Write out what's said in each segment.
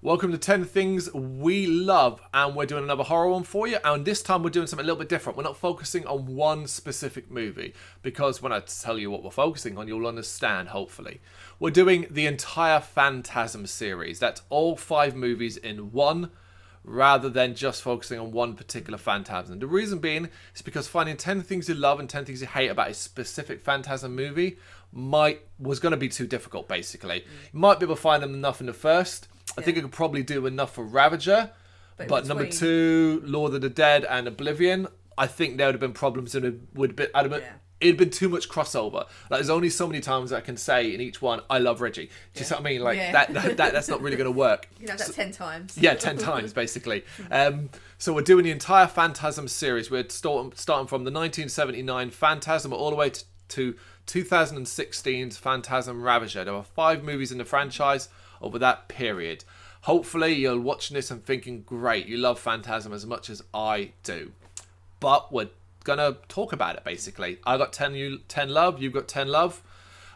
Welcome to 10 Things We Love, and we're doing another horror one for you, and this time we're doing something a little bit different. We're not focusing on one specific movie, because when I tell you what we're focusing on, you'll understand, hopefully. We're doing the entire Phantasm series. That's all 5 movies in one, rather than just focusing on one particular Phantasm. The reason being is because finding 10 things you love and 10 things you hate about a specific Phantasm movie was going to be too difficult, basically. You might be able to find them enough in the first. I think I could probably do enough for Ravager, but number 2, Lord of the Dead and Oblivion, I think there would have been problems and it'd have been too much crossover. Like, there's only so many times I can say in each one, I love Reggie. Do you see what I mean? Like, that's not really going to work. You know, that 10 times. Yeah, 10 times, basically. So we're doing the entire Phantasm series. We're starting from the 1979 Phantasm all the way to 2016's Phantasm Ravager. There are 5 movies in the franchise over that period. Hopefully you're watching this and thinking, great, you love Phantasm as much as I do. But we're gonna talk about it, basically. I got 10 love, you've got 10 love.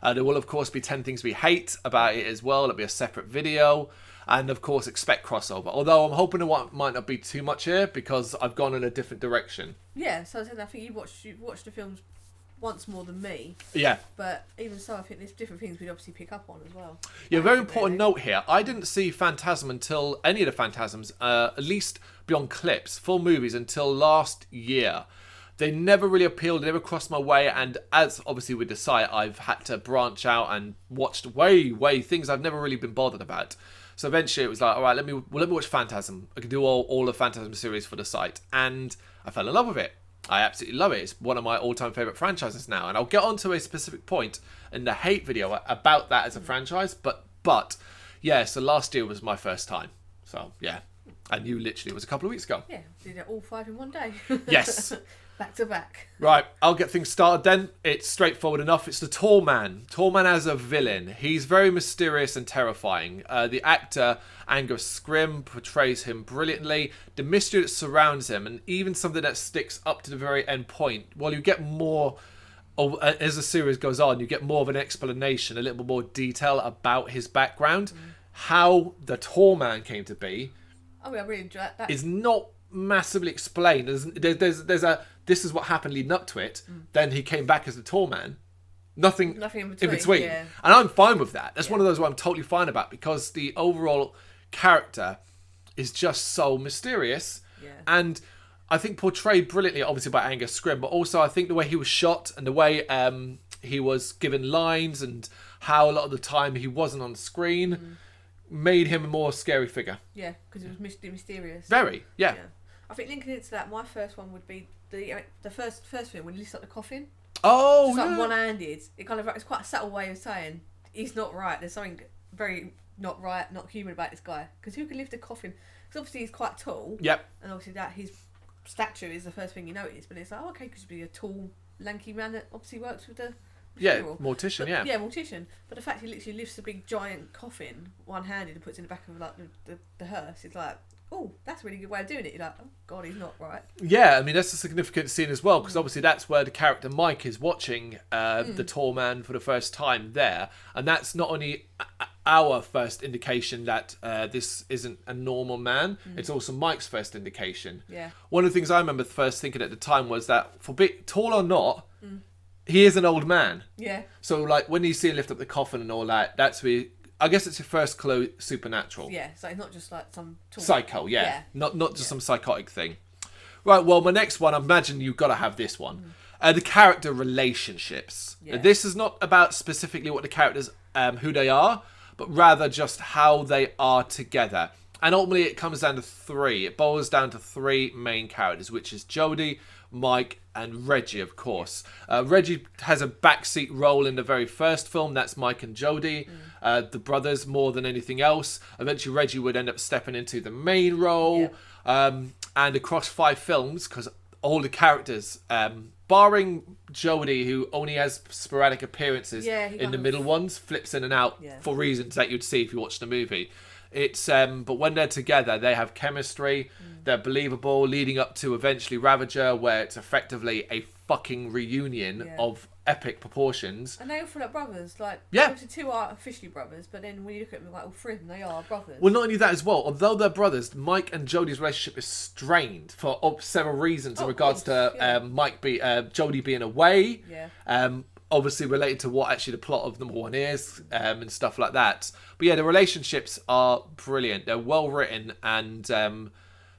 There will of course be 10 things we hate about it as well. It'll be a separate video. And of course expect crossover. Although I'm hoping it might not be too much here because I've gone in a different direction. Yeah, so I think you've watched the films once more than me. Yeah. But even so, I think there's different things we'd obviously pick up on as well. Yeah, very important note here. I didn't see Phantasm until any of the Phantasms, at least beyond clips, full movies, until last year. They never really appealed, they never crossed my way, and as obviously with the site, I've had to branch out and watched way things I've never really been bothered about. So eventually it was like, all right, let me watch Phantasm. I can do all the Phantasm series for the site. And I fell in love with it. I absolutely love it. It's one of my all-time favourite franchises now. And I'll get onto a specific point in the hate video about that as a franchise. But yeah, so last year was my first time. So, yeah. And you literally, it was a couple of weeks ago. Yeah, did it all 5 in one day. Yes. Back to back. Right, I'll get things started then. It's straightforward enough. It's the Tall Man. Tall Man as a villain. He's very mysterious and terrifying. The actor, Angus Scrimm, portrays him brilliantly. The mystery that surrounds him, and even something that sticks up to the very end point. Well, you get more, as the series goes on, you get more of an explanation, a little bit more detail about his background. How the Tall Man came to be. Oh, yeah, I really enjoyed that. Is not massively explained. There's a this is what happened leading up to it. Then he came back as the Tall Man. Nothing in between. Yeah. And I'm fine with that. That's one of those where I'm totally fine about, because the overall character is just so mysterious. Yeah. And I think portrayed brilliantly, obviously, by Angus Scrimm, but also I think the way he was shot and the way he was given lines and how a lot of the time he wasn't on screen made him a more scary figure. Yeah, because it was mysterious. Very, yeah. I think linking into that, my first one would be the first film when he lifts up the coffin. Oh, just like yeah. one-handed. It's quite a subtle way of saying he's not right. There's something very not right, not human about this guy. Because who can lift a coffin? Because obviously he's quite tall. Yep. And obviously that his stature is the first thing you notice. But it's like, oh, okay, because he'd be a tall, lanky man that obviously works with the funeral. Mortician, but, yeah, mortician. But the fact he literally lifts a big giant coffin one-handed and puts it in the back of like the hearse, it's like, oh, that's a really good way of doing it. You're like, oh god, he's not right. Yeah, I mean, that's a significant scene as well, because obviously that's where the character Mike is watching the Tall Man for the first time there, and that's not only our first indication that this isn't a normal man, it's also Mike's first indication. Yeah. One of the things I remember first thinking at the time was that, for tall or not, he is an old man. Yeah. So, like, when you see him lift up the coffin and all that, that's where, I guess it's your first clue, supernatural. Yeah, so it's not just like some psycho, yeah. Not just some psychotic thing. Right, well, my next one, I imagine you've got to have this one. The character relationships. Yeah. This is not about specifically what the characters, who they are, but rather just how they are together. And ultimately it comes down to 3. It boils down to 3 main characters, which is Jodie, Mike, and Reggie, of course. Reggie has a backseat role in the very first film. That's Mike and Jodie, the brothers, more than anything else. Eventually, Reggie would end up stepping into the main role. Yeah. And across 5 films, because all the characters, barring Jodie, who only has sporadic appearances in the middle ones, flips in and out for reasons that you'd see if you watched the movie. It's but when they're together, they have chemistry. They're believable, leading up to eventually Ravager, where it's effectively a fucking reunion of epic proportions. And they all feel like brothers. Like, obviously 2 are officially brothers, but then when you look at them, like all 3 of them, they are brothers. Well, not only that as well. Although they're brothers, Mike and Jodie's relationship is strained for several reasons in regards to Jodie being away. Yeah. Obviously related to what actually the plot of number 1 is, and stuff like that. But yeah, the relationships are brilliant. They're well written and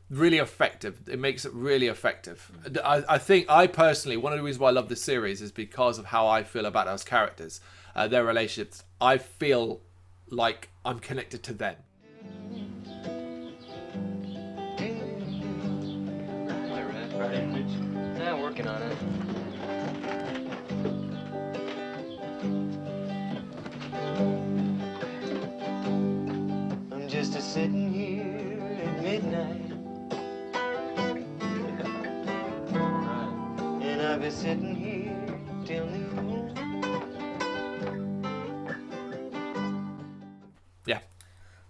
really effective. It makes it really effective. I think, I personally, one of the reasons why I love this series is because of how I feel about those characters, their relationships. I feel like I'm connected to them. Yeah, working on it. I'm just sitting here at midnight. And I'll be sitting here till noon. Yeah.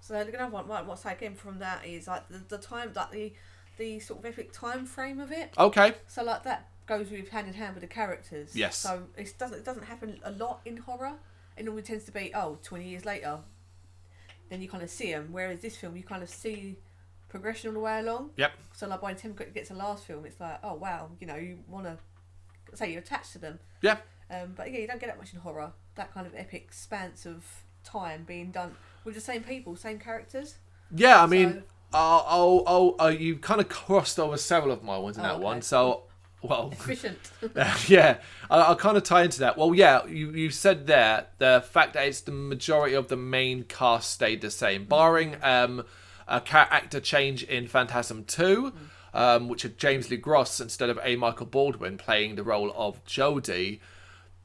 So another one, what's I getting from that is like the time, like the sort of epic time frame of it. Okay. So like that goes with hand in hand with the characters. Yes. So it doesn't happen a lot in horror. It normally tends to be 20 years later, then you kind of see them. Whereas this film, you kind of see progression all the way along. Yep. So like by the time it gets to the last film, it's like, oh wow, you want to say you're attached to them. Yeah. But yeah, you don't get that much in horror. That kind of epic spans of time being done with the same people, same characters. Yeah, I mean, you kind of crossed over several of my ones in that one. So, well, efficient. Yeah, I'll kind of tie into that. Well, yeah, you said there the fact that it's the majority of the main cast stayed the same, barring a actor change in Phantasm 2, which had James Lee Gross instead of A. Michael Baldwin playing the role of Jodie.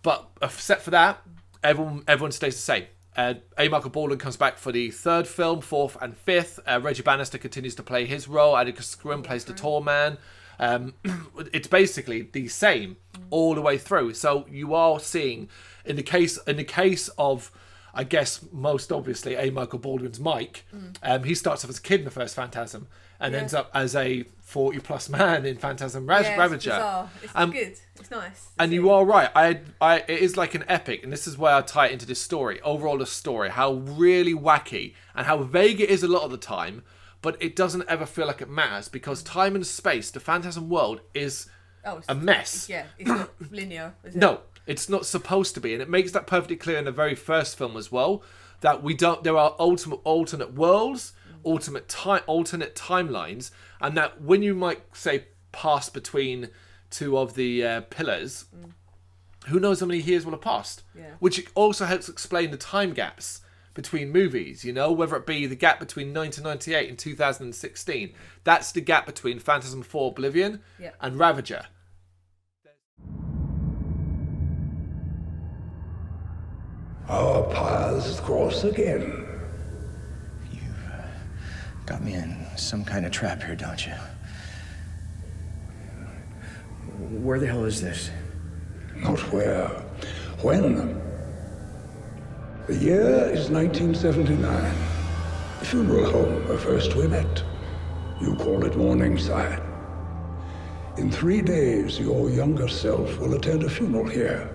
But except for that, everyone stays the same. A. Michael Baldwin comes back for the 3rd film, 4th and 5th. Reggie Bannister continues to play his role. Atticus Scrim plays the tall man. It's basically the same all the way through. So you are seeing, in the case of, I guess most obviously A. Michael Baldwin's Mike, he starts off as a kid in the first Phantasm and ends up as a 40-plus man in Phantasm Ravager. It's bizarre. It's good. It's nice. And you are right. It is like an epic, and this is where I tie it into this story. Overall, the story, how really wacky and how vague it is a lot of the time, but it doesn't ever feel like it matters because time and space, the Phantasm world, is a mess. It's not linear, is it? No, it's not supposed to be, and it makes that perfectly clear in the very first film as well. That there are alternate worlds, alternate timelines, and that when you might say pass between 2 of the pillars, who knows how many years will have passed? Yeah. Which also helps explain the time gaps between movies, whether it be the gap between 1998 and 2016. That's the gap between Phantasm 4 Oblivion and Ravager. Our paths cross again. You've got me in some kind of trap here, don't you? Where the hell is this? Not where. When? The year is 1979. The funeral home where first we met. You call it Morningside. In 3 days, your younger self will attend a funeral here,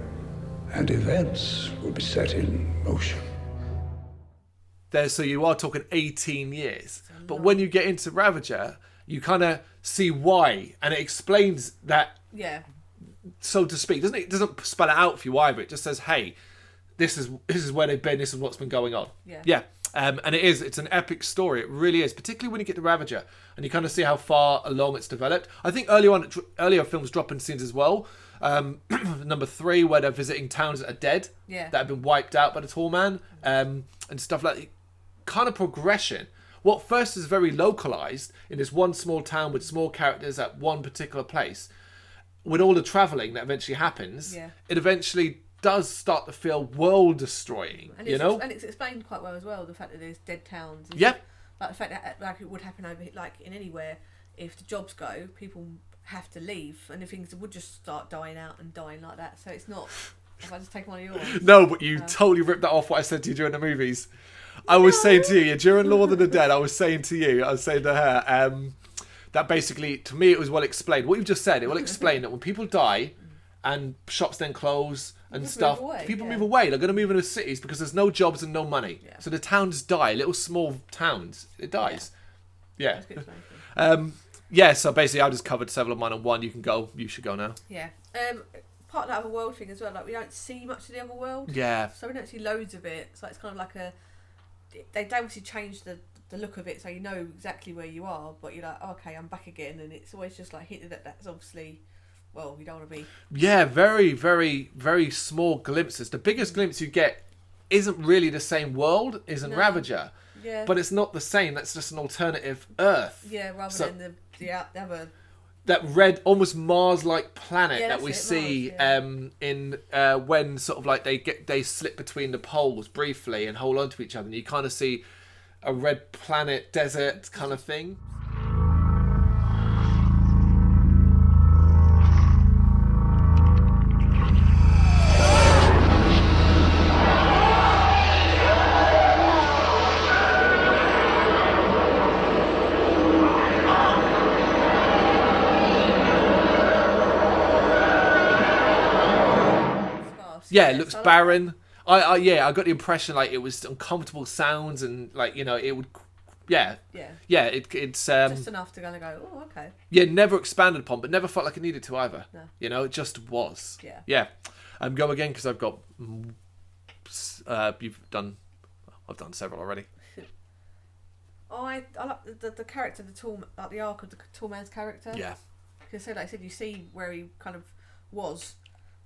and events will be set in motion. So you are talking 18 years. But when you get into Ravager, you kind of see why, and it explains that, so to speak. It doesn't spell it out for you either. It just says, hey, this is where they've been, this is what's been going on. And it's an epic story. It really is, particularly when you get to Ravager and you kind of see how far along it's developed. I think earlier films drop in scenes as well. Number 3, where they're visiting towns that are dead, that have been wiped out by the tall man, and stuff like that. Kind of progression. What first is very localized in this one small town with small characters at one particular place, with all the traveling that eventually happens, it eventually does start to feel world destroying. And it's explained quite well as well, the fact that there's dead towns. Like the fact that like it would happen over like in anywhere, if the jobs go, people have to leave, and the things would just start dying out and dying like that. So it's not Have I just taken one of yours? No, but you totally ripped that off what I said to you during the movies. I was saying to you, during Lord of the Dead, I was saying to her, that basically, to me, it was well explained. What you've just said, it will explain that when people die and shops then close and stuff, people move away. They're going to move into cities because there's no jobs and no money. Yeah. So the towns die, little small towns. It dies. Yeah. Yeah, so basically I just covered several of mine on one. You can go. You should go now. Yeah. Part of that other world thing as well, like we don't see much of the other world. Yeah. So we don't see loads of it. So it's kind of like they obviously change the look of it so you know exactly where you are, but you're like, oh, okay, I'm back again, and it's always just like hinted that's obviously, well, you don't want to be. Yeah, very, very, very small glimpses. The biggest glimpse you get isn't really the same world, isn't Ravager. Yeah. But it's not the same. That's just an alternative Earth. Yeah, rather than the other. That red, almost Mars-like planet Yeah, that we that's it, see Mars, in when sort of like they slip between the poles briefly and hold on to each other, and you kind of see a red planet desert kind of thing. Yeah, it looks barren. I got the impression like it was uncomfortable sounds and like, you know, it would, it's just enough to kind of go, oh, okay. Yeah, never expanded upon, but never felt like it needed to either. No. You know, it just was. Yeah. Yeah. Go again because I've got. I've done several already. Oh, I like the character, the arc of the tall man's character. Yeah. Because so, like I said, you see where he kind of was,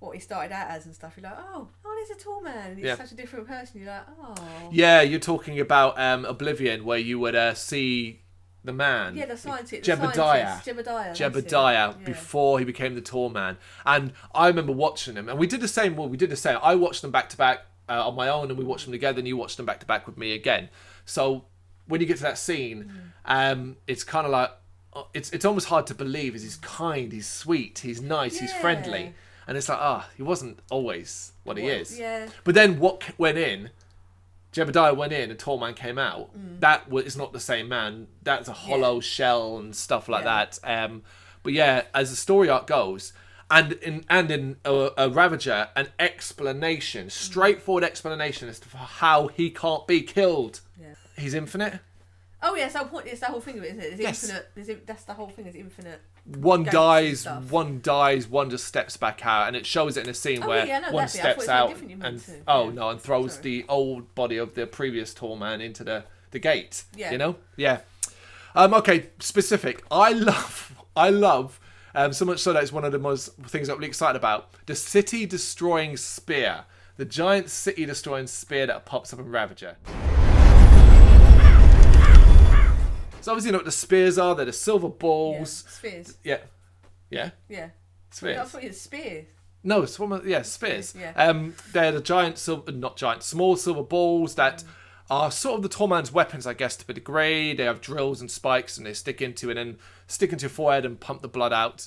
what he started out as and stuff. You're like, oh, there's a tall man. And he's such a different person. You're like, oh. Yeah, you're talking about Oblivion, where you would see the man. Yeah, the scientist. Jebediah, before he became the tall man. And I remember watching him, and we did the same. Well, we did the same. I watched them back to back on my own, and we watched them together, and you watched them back to back with me again. So when you get to that scene, it's kind of like, it's almost hard to believe. He's kind, he's sweet, he's nice, he's friendly. And it's like, he wasn't always what he is. Yeah. But then what went in, Jebediah went in and Tall Man came out. That is not the same man. That's a hollow shell and stuff like that. But yeah, as the story arc goes, and in a Ravager, an explanation, straightforward explanation as to how he can't be killed. Yeah. He's infinite. Oh yeah, it's the whole thing of it, isn't it? It's infinite. That's the whole thing. Is infinite. One dies, one just steps back out, and it shows it in a scene where one steps out and throws the old body of the previous tall man into the gate. Yeah. You know? Yeah. Okay, specific. I love so much so that it's one of the most things I'm really excited about. The city destroying spear. The giant city destroying spear that pops up in Ravager. So obviously you know what the spears are. They're the silver balls. Yeah, spheres. Yeah. Yeah? Yeah. Spheres. I thought it was spears. No, it's spears. Yeah. They're the small silver balls that are sort of the tall man's weapons, I guess, to a degree. They have drills and spikes, and they stick into your forehead and pump the blood out.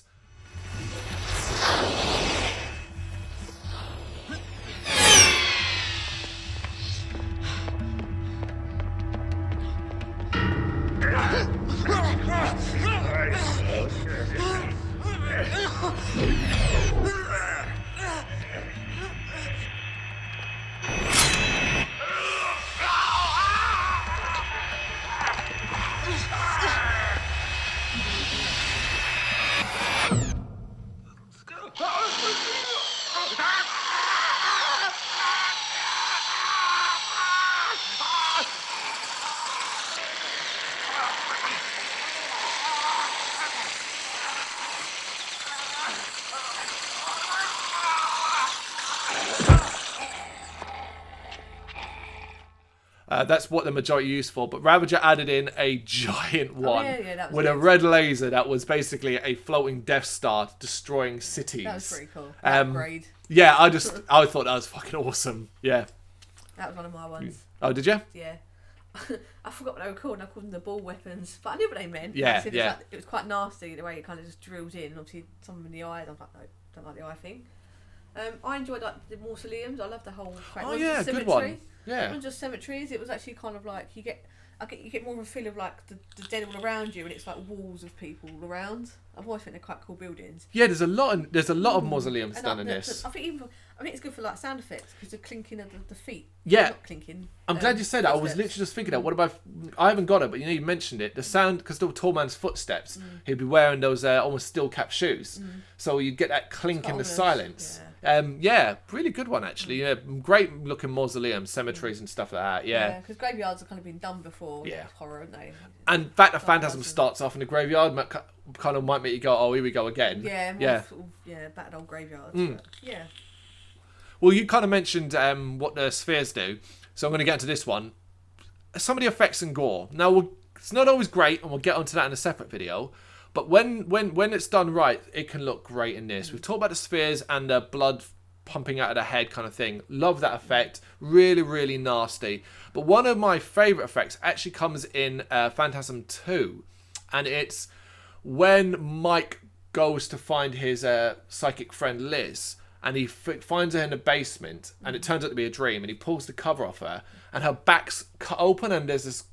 That's what the majority used for, but Ravager added in a giant one with a red laser that was basically a floating Death Star destroying cities. That was pretty cool. Upgrade. Yeah, I thought that was fucking awesome. Yeah. That was one of my ones. Oh, did you? Yeah. I forgot what they were called, and I called them the ball weapons, but I knew what they meant. Yeah, it was quite nasty the way it kind of just drilled in, and obviously some of them in the eye. I was like, no, don't like the eye thing. I enjoyed like the mausoleums. I love the whole. Oh yeah, good one. Yeah. Not just cemeteries. It was actually kind of like you get more of a feel of like the dead all around you, and it's like walls of people all around. I've always think they're quite cool buildings. Yeah, there's a lot of mausoleums done in this. I think it's good for like sound effects because the clinking of the feet. Yeah, not clinking. I'm glad you said that. I was literally just thinking that. What about? I haven't got it, but you mentioned it. The sound, because the tall man's footsteps. He'd be wearing those almost steel cap shoes, so you'd get that clink in the silence. Yeah, really good one actually. Yeah, great looking mausoleums, cemeteries and stuff like that. Yeah, because graveyards have kind of been done before. Yeah, horror, haven't they? And in fact, the Phantasm starts off in the graveyard. Kind of might make you go, oh, here we go again. Yeah, sort of, battered old graveyards. But, yeah. Well, you kind of mentioned what the spheres do, so I'm going to get into this one. Some of the effects and gore. Now, it's not always great, and we'll get onto that in a separate video. But when it's done right, it can look great in this. We've talked about the spheres and the blood pumping out of the head kind of thing. Love that effect. Really, really nasty. But one of my favourite effects actually comes in Phantasm 2, and it's when Mike goes to find his psychic friend Liz, and he finds her in the basement, and it turns out to be a dream, and he pulls the cover off her, and her back's cut open, and there's this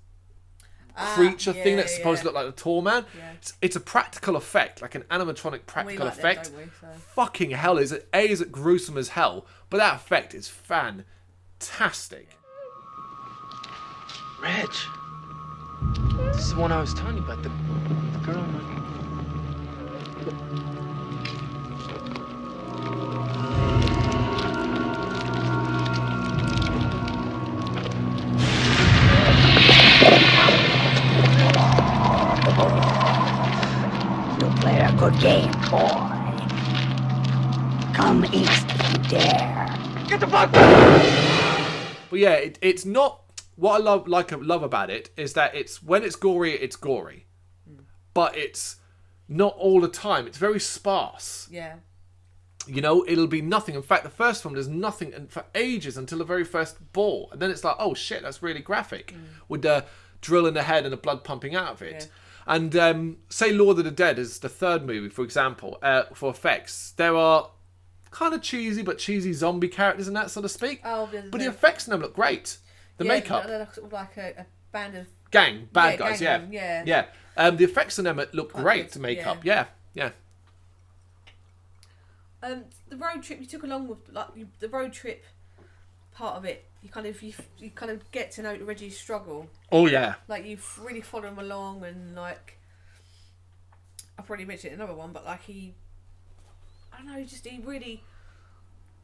creature thing that's supposed to look like the tall man. Yeah. It's a practical effect, like an animatronic practical effect. That, don't we? So. Fucking hell, is it gruesome as hell, but that effect is fantastic. Reg, this is the one I was telling you about, the girl in my... Play a good game, boy. Come east if you dare. Get the fuck! But yeah, it's not what I love about it is that it's when it's gory, but it's not all the time. It's very sparse. Yeah. It'll be nothing. In fact, the first film there's nothing for ages until the very first ball, and then it's like, oh shit, that's really graphic with the drill in the head and the blood pumping out of it. Yeah. And say Lord of the Dead is the third movie, for example, for effects. There are kind of cheesy zombie characters in that, so to speak. Oh, but the effects in them look great. The makeup. They're sort of like a band of... bad guys, yeah. The effects in them look great to make up, yeah. The road trip you took along with, the road trip part of it, you kind of get to know Reggie's struggle. Oh yeah. Like you really follow him along, and like I've probably mentioned another one, but like he really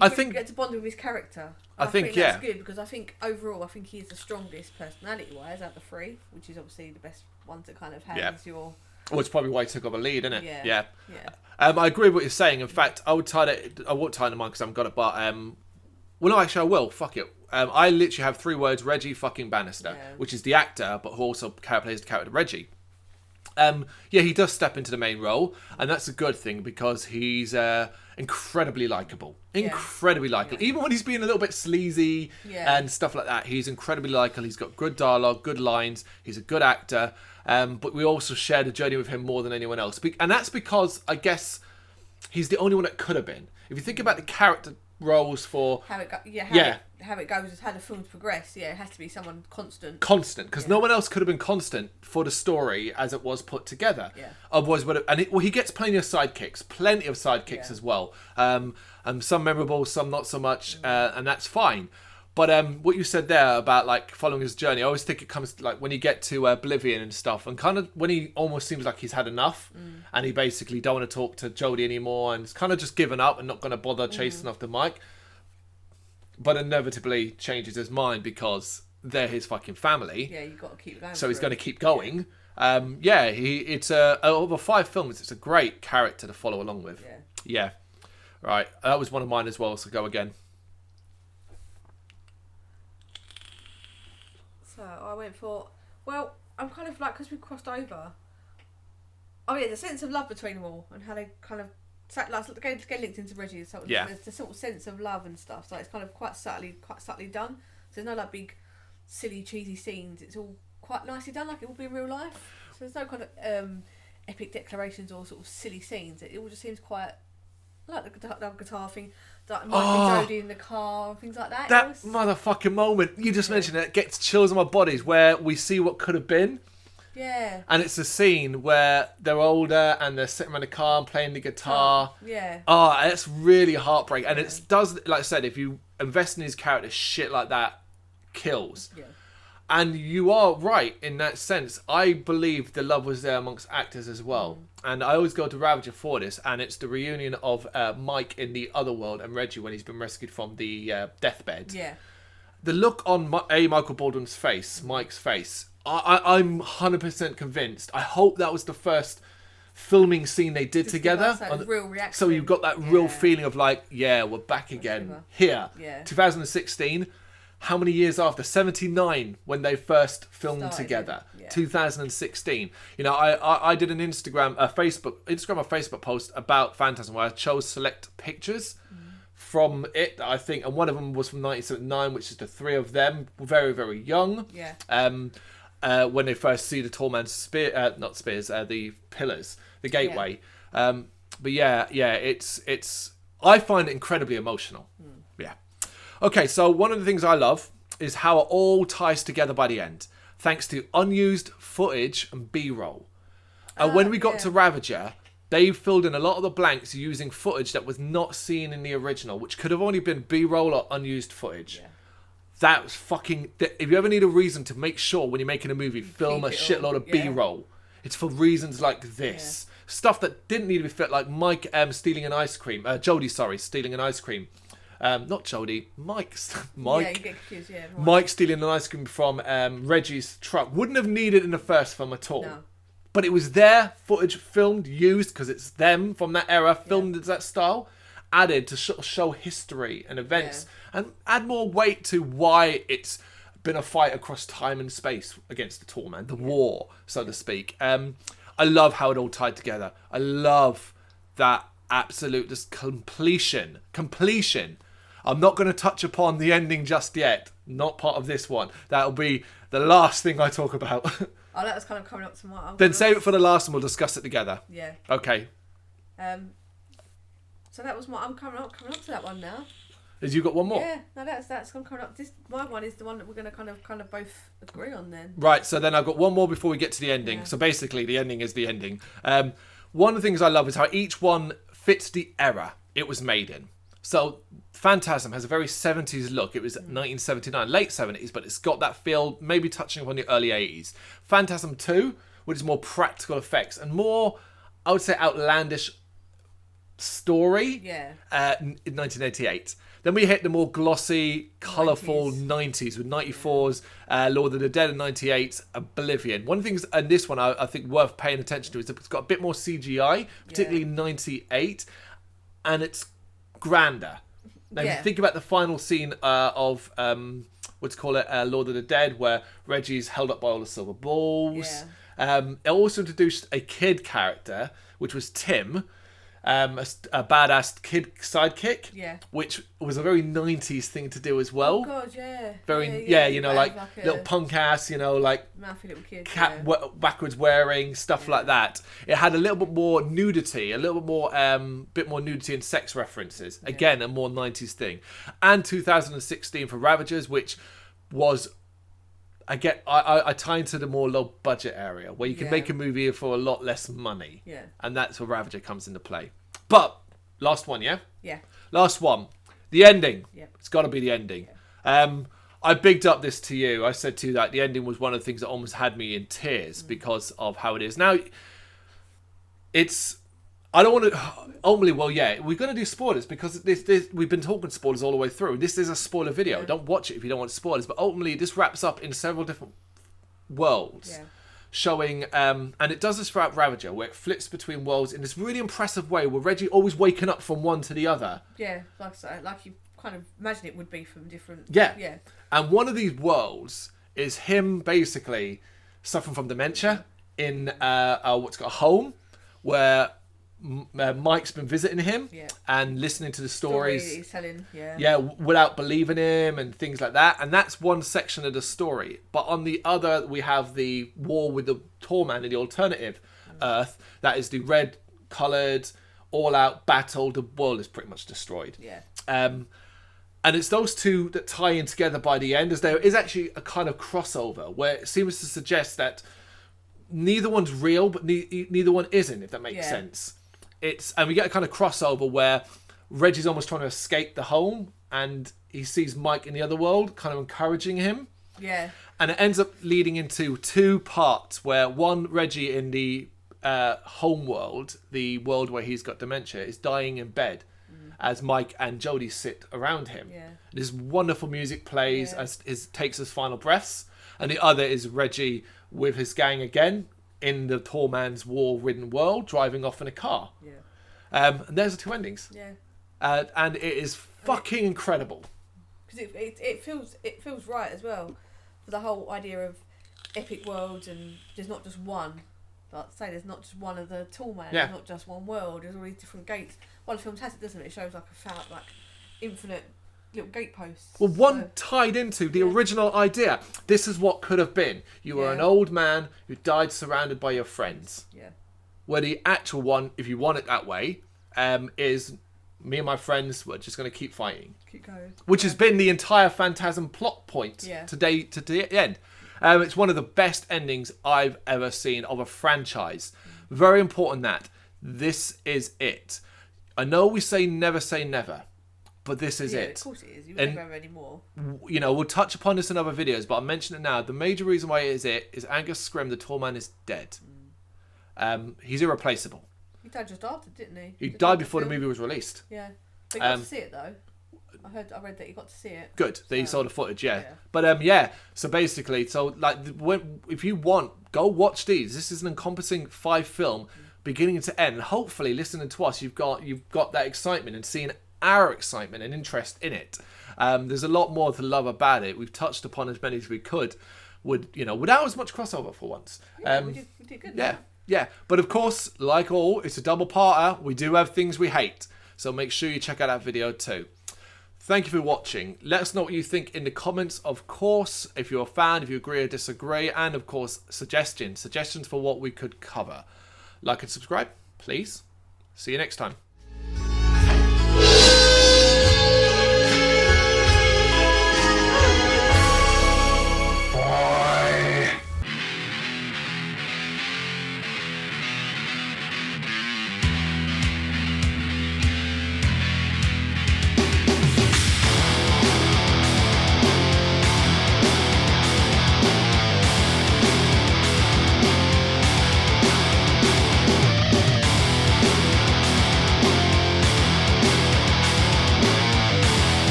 get to bond with his character. I think that's good because I think overall he is the strongest personality wise out of the three, which is obviously the best one to kind of have as your. Well, it's probably why he took up a lead, isn't it? Yeah. I agree with what you're saying. In fact, I won't tie it in mine because I haven't got it, but well, no, actually, I will. Fuck it. I literally have 3 words: Reggie fucking Bannister, which is the actor, but who also plays the character Reggie. He does step into the main role, and that's a good thing because he's incredibly likable. Incredibly likable. Even when he's being a little bit sleazy and stuff like that, he's incredibly likable. He's got good dialogue, good lines. He's a good actor. But we also share the journey with him more than anyone else. And that's because, I guess, he's the only one that could have been. If you think about the character roles for how it goes, how the films progress. Yeah, it has to be someone constant, because no one else could have been constant for the story as it was put together. Otherwise, he gets plenty of sidekicks as well. Some memorable, some not so much, and that's fine. But what you said there about like following his journey, I always think it comes like when you get to Oblivion and stuff, and kind of when he almost seems like he's had enough, and he basically don't want to talk to Jodie anymore, and he's kind of just given up and not going to bother chasing after Mike. But inevitably changes his mind because they're his fucking family. Yeah, you've got to keep going. So he's going to keep going. It's over 5 films. It's a great character to follow along with. Yeah. Right, that was one of mine as well. So go again. So I went for, well, I'm kind of like, because we crossed over. Oh yeah, the sense of love between them all, and how they kind of get linked into Reggie. So there's the sort of sense of love and stuff. So it's kind of quite subtly done. So there's no like big, silly, cheesy scenes. It's all quite nicely done, like it would be in real life. So there's no kind of epic declarations or sort of silly scenes. It all just seems quite I like the guitar thing. That might be Jodie in the car, things like that. That motherfucking moment you just mentioned, it gets chills on my bodies where we see what could have been. Yeah. And it's a scene where they're older and they're sitting around the car and playing the guitar. Yeah. Oh, it's really heartbreaking. And it does, like I said, if you invest in his character, shit like that kills. Yeah. And you are right in that sense. I believe the love was there amongst actors as well. And I always go to Ravager for this, and it's the reunion of Mike in the other world and Reggie when he's been rescued from the deathbed. Yeah. The look on Michael Baldwin's face, Mike's face, I'm 100% convinced. I hope that was the first filming scene they did together. Real reaction. So you've got that real feeling of like, yeah, we're back again here. Yeah. 2016. How many years after? 79 when they first filmed together. Yeah. 2016. You know, I did an Instagram or Facebook post about Phantasm where I chose select pictures from it, I think, and one of them was from 1979, which is the three of them, very, very young. Yeah. When they first see the tall man's the pillars, the gateway. Yeah. But yeah, it's. I find it incredibly emotional. Yeah. Okay, so one of the things I love is how it all ties together by the end, thanks to unused footage and B-roll. And when we got to Ravager, they filled in a lot of the blanks using footage that was not seen in the original, which could have only been B-roll or unused footage. Yeah. That was fucking... If you ever need a reason to make sure when you're making a movie, film a shitload of B-roll, it's for reasons like this. Yeah. Stuff that didn't need to be fit, like Mike stealing an ice cream. Jodie, stealing an ice cream. Not Jodie, Mike. Yeah, you get confused, yeah. Mike stealing an ice cream from Reggie's truck. Wouldn't have needed in the first film at all. No. But it was there, footage filmed, used, because it's them from that era, filmed as that style, added to show history and events, and add more weight to why it's been a fight across time and space against the tall man, the war, so to speak. I love how it all tied together. I love that absolute just completion. I'm not going to touch upon the ending just yet. Not part of this one. That'll be the last thing I talk about. Oh, that was kind of coming up to my... Then save it for the last and we'll discuss it together. Yeah. Okay. So that was my... I'm coming up to that one now. Has you got one more? Yeah. No, that's coming up. My one is the one that we're going to kind of both agree on then. Right. So then I've got one more before we get to the ending. Yeah. So basically, the ending is the ending. One of the things I love is how each one fits the era it was made in. So Phantasm has a very 70s look. It was 1979, late 70s, but it's got that feel, maybe touching upon the early 80s. Phantasm 2, which is more practical effects and more, I would say, outlandish story. Yeah. In 1988. Then we hit the more glossy, colourful 90s with 94's Lord of the Dead in 98, Oblivion. One of the things in this one I think worth paying attention to is it's got a bit more CGI, particularly 98, and it's grander. Now, if you think about the final scene of, Lord of the Dead, where Reggie's held up by all the silver balls. Yeah. It also introduced a kid character, which was Tim, a badass kid sidekick, which was a very 90s thing to do as well. Oh god, yeah. Very, you know, like little punk ass, you know, like mouthy little kid, backwards wearing stuff like that. It had a little bit more nudity, a little bit more nudity and sex references. Again, a more 90s thing. And 2016 for Ravagers, which was, again, I tie into the more low budget area where you can make a movie for a lot less money. Yeah. And that's where Ravager comes into play. But, last one, yeah? Yeah. Last one. The ending. Yeah. It's got to be the ending. Yeah. I bigged up this to you. I said to you that the ending was one of the things that almost had me in tears because of how it is. Now, it's... I don't want to... Ultimately, we're going to do spoilers because we've been talking spoilers all the way through. This is a spoiler video. Yeah. Don't watch it if you don't want spoilers. But ultimately, this wraps up in several different worlds. Yeah. Showing... and it does this throughout Ravager, where it flips between worlds in this really impressive way, where Reggie always waking up from one to the other. Yeah, like you kind of imagine it would be from different... Yeah. Yeah. And one of these worlds is him basically suffering from dementia in a home where... Mike's been visiting him and listening to the stories he's telling, without believing him and things like that, and that's one section of the story. But on the other, we have the war with the tall man in the alternative Earth. That is the red coloured, all out battle. The world is pretty much destroyed. Yeah. And it's those two that tie in together by the end, as there is actually a kind of crossover where it seems to suggest that neither one's real, but neither one isn't, if that makes sense. And we get a kind of crossover where Reggie's almost trying to escape the home, and he sees Mike in the other world, kind of encouraging him. Yeah. And it ends up leading into two parts where one, Reggie in the home world, the world where he's got dementia, is dying in bed as Mike and Jodie sit around him. Yeah. This wonderful music plays as takes his final breaths. And the other is Reggie with his gang again in the tall man's war-ridden world, driving off in a car. Yeah. And there's the two endings. Yeah. And it is fucking incredible. Because it feels right as well, for the whole idea of epic worlds, and there's not just one. Like I say, there's not just one of the tall man. Yeah. There's not just one world. There's all these different gates. Well, the film has it, doesn't it? It shows like infinite little gate posts. Well, one tied into the original idea. This is what could have been. You were an old man who died surrounded by your friends. Yeah. Where the actual one, if you want it that way, is me and my friends were just going to keep fighting. Keep going. Which has been the entire Phantasm plot point to the end. It's one of the best endings I've ever seen of a franchise. Very important that this is it. I know we say never, but this is it. Of course it is. You would never have any more. You know, we'll touch upon this in other videos, but I'll mention it now. The major reason why it is Angus Scrim, the tall man, is dead. He's irreplaceable. He died just after, didn't he? He died before the movie was released. Yeah. But you got to see it, though. I read that you got to see it. Good. That you saw the footage, But so basically, if you want, go watch these. This is an encompassing 5-film, beginning to end. And hopefully, listening to us, you've got that excitement and seeing our excitement and interest in it. There's a lot more to love about it. We've touched upon as many as we could, without as much crossover for once. Yeah, we did good. Yeah. Yeah, but of course, like all, it's a double-parter. We do have things we hate. So make sure you check out that video too. Thank you for watching. Let us know what you think in the comments, of course, if you're a fan, if you agree or disagree, and of course, suggestions for what we could cover. Like and subscribe, please. See you next time.